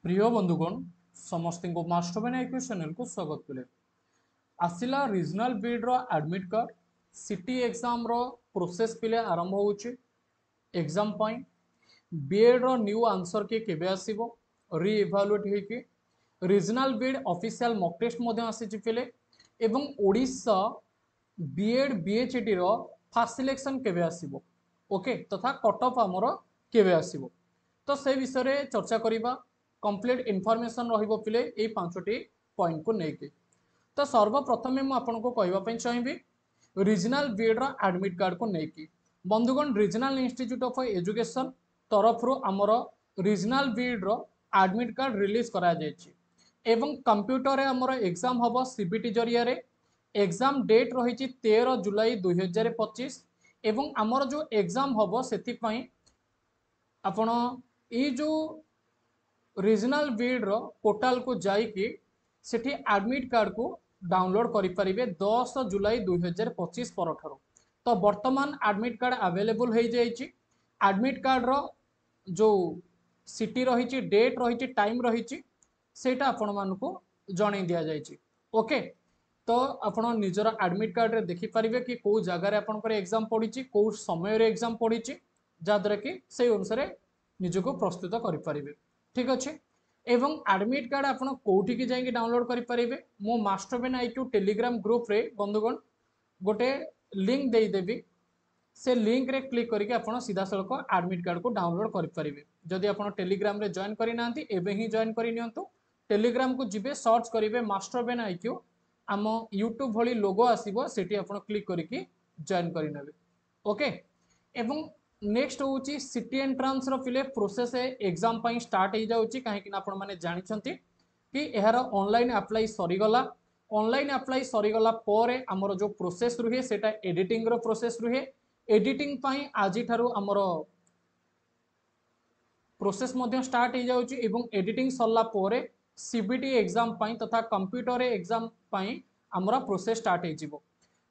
प्रिय बंधुगण समस्त को मास्टर आईक्यू चैनल को स्वागत कले आसला रिजनल बीड रो एडमिट कार्ड सिटी एग्जाम रो प्रोसेस पिले आरंभ होउची एग्जाम पाई बीएड रो न्यू आंसर के केबे आसीबो री इवैल्यूएट हेकी regional B Ed official mock test मध्य आसी पिले एवं ओडिशा बीएड बीएचडी रो फास्ट सिलेक्शन केबे आसीबो ओके तथा कट ऑफ हमरो केबे आसीबो तो से विषय रे चर्चा करिबा कंप्लीट इनफॉरमेशन रहिबो पिले ए पांचटी पॉइंट को लेके तो सर्वप्रथम मु आपन को कहबा पई चाहिबी रीजनल बीएड रो एडमिट कार्ड को लेके बंधुगण रीजनल इंस्टीट्यूट ऑफ एजुकेशन तरफ रो हमरो रीजनल बीएड रो एडमिट कार्ड रिलीज करा जायछि एवं कंप्यूटर रे हमरो एग्जाम हबो सीबीटी जरिया रे एग्जाम डेट रही 13 जुलाई 2025 एवं आमर जो एग्जाम हम से आपण ये जो रीजनल बीड रो पोर्टाल को जाइए सेठी एडमिट कार्ड को डाउनलोड करें 10 जुलाई 2025 पर तो वर्तमान एडमिट कार्ड अवेलेबल हो जाइए एडमिट कार्ड रो जो सिटी रही डेट रही टाइम रही सेटा आपण मानक जन दि जाइए ओके तो आपण निजर एडमिट कार्ड रे देखि पारिबे कि को जगार आपनकर एग्जाम पड़ी को समय रे एग्जाम पड़ी जहाद्वारा कि से अनुसार निजको प्रस्तुत करें ठीक अच्छे एवं एडमिट कार्ड आपन कोठी की जाइए डाउनलोड करें मो मास्टरबेन आईक्यू टेलीग्राम ग्रुप रे बंधुगण गोटे लिंक देदेवी से लिंक रे क्लिक करके आपन सीधा सड़क एडमिट कार्ड को डाउनलोड करें जदि आपन टेलीग्राम रे जॉइन करना एबे ही जॉइन कर टेलीग्राम को जिबे सर्च करेंगे मास्टरबेन आईक्यू आम यूट्यूब भली लोगो आसीबो सेठी आपण क्लिक करके जॉइन करिनेबे ओके एवं नेक्स्ट होची सिटी एंट्रांस रो फिले प्रोसेस एग्जाम पई स्टार्ट हो जाउची काहे कि आपण माने जानि छंती कि एहार ऑनलाइन अप्लाई सरी गला ऑनलाइन अप्लाई सरी गला परे हमर जो प्रोसेस रुहे सेटा एडिटिंग रो प्रोसेस रुहे एडिटिंग पई आजि थारु हमर प्रोसेस मध्य स्टार्ट हो जाउची एवं एडिटिंग सरला परे सीबीटी एग्जाम पाई तथा कंप्यूटर एग्जाम पाई हमरा प्रोसेस स्टार्ट हो जिवो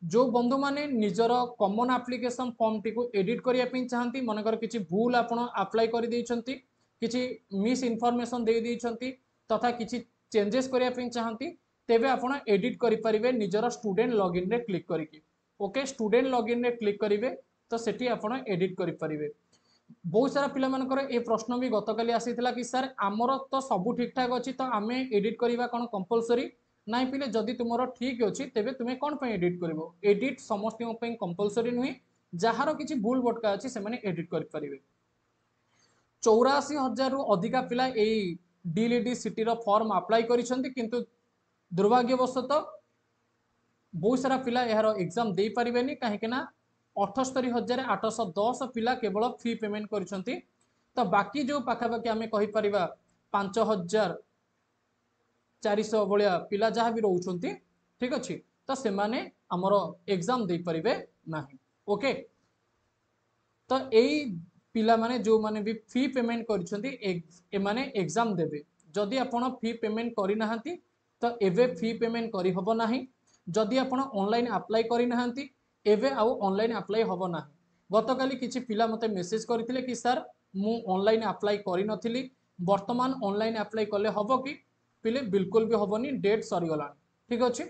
जो बंधु माने निजर कॉमन एप्लिकेशन फॉर्म टी को एडिट करिया पिन चाहंती मनकर किछि भूल आपण अप्लाई करि दैछंती किछि मिस इन्फॉर्मेशन दे दैछंती तथा किछि चेंजेस करिया पिन चाहंती तेबे आपण एडिट करि परिबे निजर स्टूडेंट लॉगिन रे क्लिक करिकि ओके स्टूडेंट लॉगिन रे क्लिक करिवे तो सेठी आपण एडिट करि परिबे बहुत सारा पिला मानकर ए प्रश्न भी गतकाली आसीथिला कि सर आमर तो सब ठीक ठाक अछि तो आमे एडिट करिवा कोन कंपलसरी नाइ पिले जदि तुमरो ठीक अछि तेबे तुमे कोन पय एडिट करिवो एडिट समस्त पय कंपलसरी नुही जहार किछि भूल भटका अछि से माने एडिट करि परिबे 84,000 रु अधिका पिला ए डीएलडी सिटी रो फॉर्म अप्लाई करिसंती किंतु दुर्भाग्यवशत बहुत सारा पिला यार एग्जाम दे परिबेनी काहे कि ना 78,810 पिला केवल फी पेमेंट करिसंती तो बाकी जो पाखापाखि आम कहीपर 5,400 भाया पिला जहाँ भी रोचे ठीक अच्छे तो से माने आमर एग्जाम दे पारे ना ओके तो यही पिला माने जो माने भी फी पेमेंट करें एग्जाम देवे जदि आपण फी पेमेंट करना तो एवे फी पेमेंट करी हबो नाही जदि आपण ऑनलाइन अप्लाई करना एवे आउ ऑनलाइन अप्लाई हबो ना गतकाली किछि पिला मते मेसेज करथिले कि सर मु ऑनलाइन अप्लाई करि नथिली वर्तमान ऑनलाइन अप्लाई कले हबो कि पिले बिल्कुल भी हबोनी डेट सरी गला ठीक अछि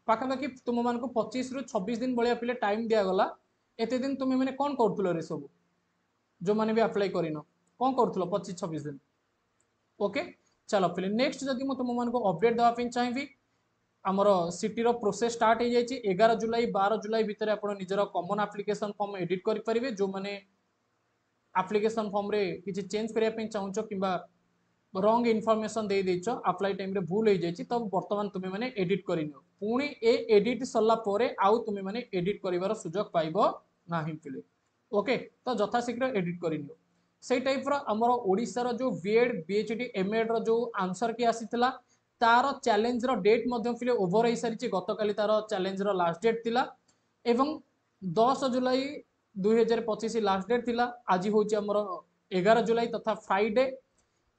पाखापाखि तुम मान को 25 रु 26 दिन बलिया पिले टाइम दिया गला एते दिन तुम माने कोन करथुलो रे सब जो माने भी अप्लाई करिनो कोन करथुलो 25 26 दिन ओके चलो पिले नेक्स्ट जदि मु तुम मान को अपडेट दवा पिन चाहिबी आमर सिटी रो प्रोसेस स्टार्ट हो जाए 11 जुलाई 12 जुलाई भितर आप निजर कॉमन एप्लिकेशन फॉर्म एडिट करेंगे जो मैंने एप्लिकेशन फॉर्म रे किसी चेंज करने चाहूच कि रंग इनफॉरमेशन दे देछ अप्लाई टाइम रे भूल हो जाए तब बर्तमान तुम्हें मैंने एडिट कर पुणी ए एडिट सरला आउ तुम्हें मैंने एडिट कर सुजोग पाइब ना पिले ओके तो यथाशीघ्र एडिट कर से टाइप आमर ओडिशार जो बीएड बीएचडी एमएड रो जो आंसर की आसीथिला तार चैलेंज रो डेट फिले ओवर हो सारी गतकाली तार चैलेंज रो लास्ट डेट थिला एवं 10 जुलाई 2025 लास्ट डेट थिला आज हूँ आमर 11 जुलाई तथा फ्राइडे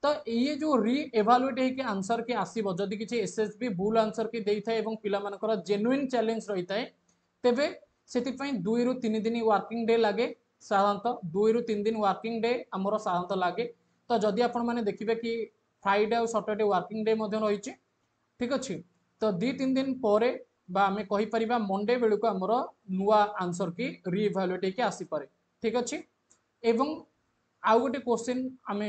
तो ये जो री एभालुएट होकर आंसर की आसब जदि किसी एसएसबी भूल आंसर की देता है पिलामानकर जेन्युइन चैलेंज रही है तेबे से 2 रु 3 दिन वर्किंग डे लगे साधारणतः 2 रु 3 दिन वर्किंग डे आमर साधारणतः लगे तो जदि आपण मैंने देखिए कि फ्राइडे और सैटरडे वर्किंग डे रही। ठीक अच्छे तो 2-3 दिन पर आम कहीपर मंडे बेलू आमर नुआ आंसर की रिइभालुएट आसीपे। ठीक अच्छे एवं आउ गोटे क्वेश्चन आम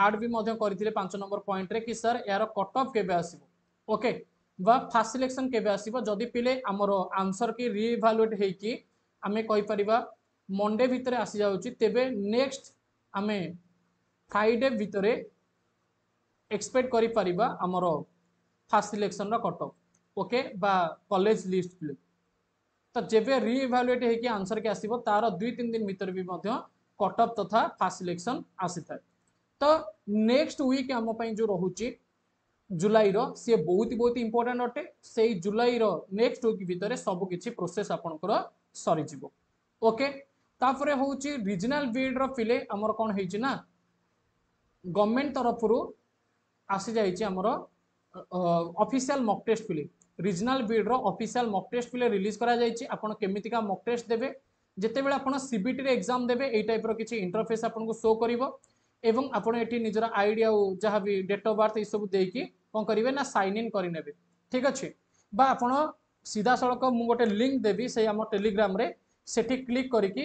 आड भी करते 5 नंबर पॉइंट रे कि सर यार कट ऑफ केबे आसीबो ओके बा फास्ट सिलेक्शन केबे आसीबो जदि पिले आमर आंसर की रिइभालुएट हेकी आम कहीपर मंडे भितर आसी जाउची तेबे नेक्स्ट आम फ्राइडे भितर एक्सपेक्ट करि परिबा आमर fast selection cut off okay बा कॉलेज लिस्ट पिले तो जेबे रिइभालुएट हेकी आंसर के आसीबो तार 2-3 दिन भीतर भी कट ऑफ तथा फास्ट सिलेक्शन आसी थाए। तो नेक्स्ट वीक आम पई जो रहुची जुलाई रो सी बहुत इंपोर्टेंट अटे से जुलाई रो नेक्स्ट वीक भितर सब किछि प्रोसेस आपनकर सरी जिवो ओके तापरे होउची रीजनल बीड रो पिले हमर कोन हेछि ना गवर्नमेंट तरफ रु आसी जाइछि हमर ऑफिशियल मॉक टेस्ट पिले रीजनल बीड रो ऑफिशियल मॉक टेस्ट पिले रिलीज करा जाइछि आपण केमितिका मॉक टेस्ट देबे जेते बेले आपण सीबीटी रे एग्जाम देबे एई टाइप रो किछि इंटरफेस आपण को शो करिवो एवं आपण एठी निजरा आईडी आ जहां भी डेट ऑफ बर्थ ए सब देकी कोन करिवे ना साइन इन करि नेबे। ठीक अछि बा आपण सीधा सड़क मु गोटे लिंक देबी से हम टेलीग्राम रे सेठी क्लिक करिकी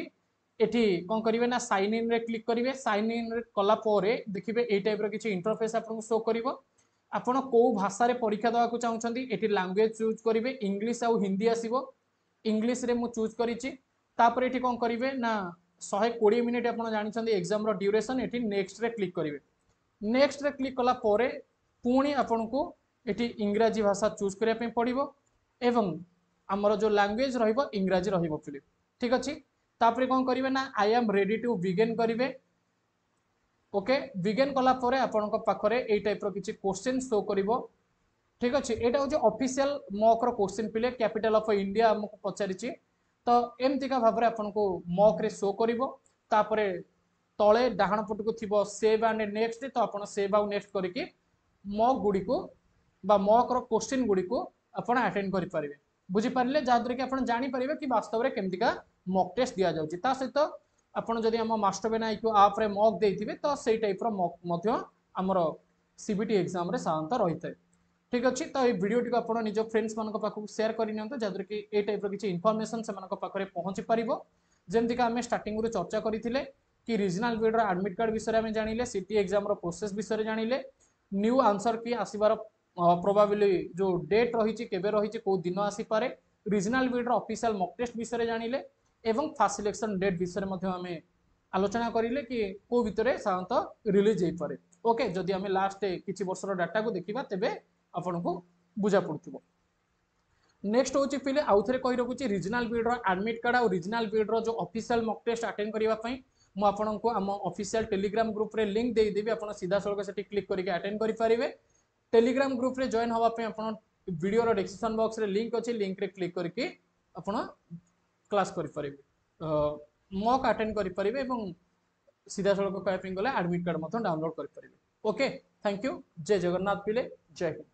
एठी कोन करिवे ना साइन इन रे क्लिक करिवे साइन इन रे कला पोरे देखिबे एई टाइप रो किछि इंटरफेस आपण को शो करिवो आपण को भाषा रे परीक्षा दवा को चाहउछंती एठी लैंग्वेज चूज करिवे इंग्लिश आ हिंदी आसीबो इंग्लिश रे मु चूज करिछि तापर एठी कोन करिवे ना 120 मिनिट आपण जानिछंती एग्जाम रो ड्यूरेशन एठी नेक्स्ट रे क्लिक करिवे नेक्स्ट रे क्लिक कला पोरे पुणी आपण को एठी इंग्रजी भाषा चूज करिया पे पड़िबो एवं हमर जो लैंग्वेज रहिबो इंग्रजी रहिबो फिर। ठीक अछि तापर कोन करिवे ना I am ready to begin करिवे ओके बिगिन कला पोरे आपण को पाखरे एई टाइप रो किछि क्वेश्चन शो करिवो। ठीक अच्छे एटा हो ऑफिशियल मॉक रो क्वेश्चन पिले कैपिटल ऑफ इंडिया हमको पचारिछि तो एमतिका भाबरे आपन को मॉक रे शो करिवो तापरे तळे डाहाण पटको थिबो सेव एंड नेक्स्ट तो आपण सेव आउ नेक्स्ट करिकि मॉक गुडी को बा मॉक रो क्वेश्चन गुडी को आपण अटेंड करि परिबे बुझी पारिले जादरे कि आपण जानि परिबे कि वास्तव रे केमतिका मॉक टेस्ट दिया जाउछि ता सहित आपण जदि हम मास्टर बेना आईक्यू ऐप रे मॉक देथिबे तो सेई टाइप रो मॉक मध्य हमर सीबीटी एग्जाम रे साधारणतः रहितै। ठीक अच्छे तो ये वीडियो टी आप निज फ्रेंड्स मान पाखक शेयर करनी जहाँद्वारा कि ए टाइप किसी इनफॉरमेशन से पाखे पहुँची पार जमीक आम स्टार्टिंग चर्चा करते कि रीजनल बीड एडमिट कार्ड विषय में जानिले सीटी एग्जाम प्रोसेस विषय जानिले न्यू आंसर की आसबार प्रोबेबिलिटी जो डेट रही केबे रही कौ दिन आसीपे regional B Ed official mock test विषय जानिले एवं फास्ट सिलेक्शन डेट विषय आम आलोचना करें कि कौ भितर साधारणतः रिलीज हो पारे ओके जदि आम लास्ट किसी वर्षर डाटा को देखा तेबे आपन को बुझा पड़ुथिबो। नेक्स्ट होची पिले आउ थरे कहि रखुची रीजनल बीड रो एडमिट कार्ड और रीजनल बीड रो जो ऑफिशियल मॉक टेस्ट अटेंड करिवा पई मु आपन को हम ऑफिशियल टेलीग्राम ग्रुप रे लिंक दे देबी आपन सीधा सळक सेठी क्लिक करके अटेंड करि परिबे टेलीग्राम ग्रुप रे जॉइन होवा पई आपन वीडियो रो डिस्क्रिप्शन बॉक्स रे लिंक अछि लिंक रे क्लिक करके आपन क्लास करि परिबे मॉक अटेंड करि परिबे एवं सीधा सळक कहि गले एडमिट कार्ड मथन डाउनलोड करि परिबे ओके थैंक यू जय जगन्नाथ पिले जय हिंद।